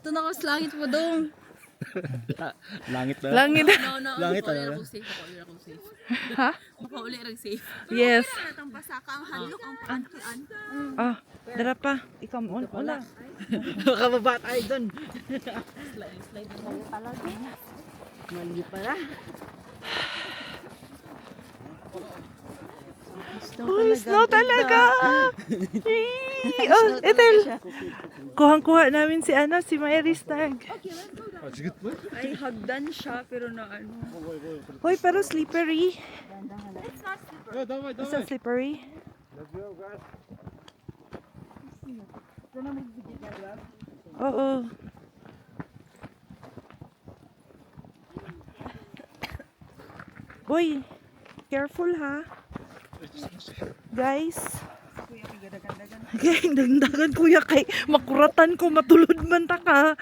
Ito na sa langit mo dong. Langit na. Langit. Langit Makauli na. ako safe. Makauli ako safe. Ha? Makauli ako safe. Yes. Ang pasaka ang handok ang panakian. Ah, dara pa. Ikaw mo. Wala. Kababa tayo dun. Slide mo talaga. Mali pala. Uy, snow talaga. Yee! Oh, Ethel. Kuhang-kuha namin si si Mairis tag. Ay, hagdan siya pero na ano. Hoy, pero slippery. Oh, damay, Is that slippery? Oo. Boy, careful ha. Guys. Kaya dagdagan kuya kay makuratan ko matulod man ta ka.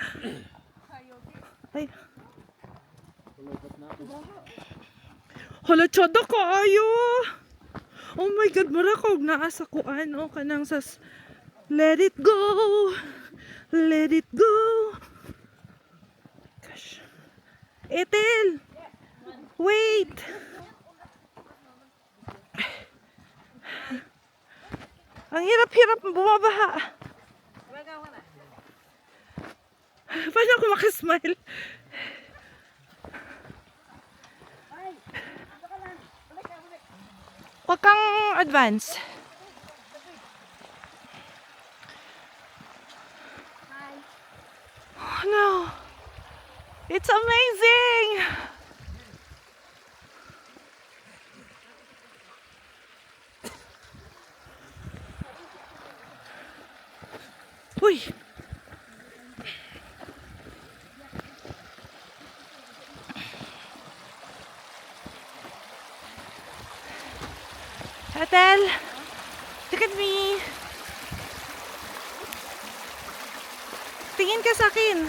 Ay. Hala, tiyada ka ayo. Oh my God, marakog naa sa kuan o kanang sas. Let it go. Let it go. Gosh. Ethel. Wait. Ang hirap-hirap bumabaha. Paano ako makasmile? Huwag kang advance. Oh no. It's amazing. Uy. Ethel, look at me. Tingin ka sa akin.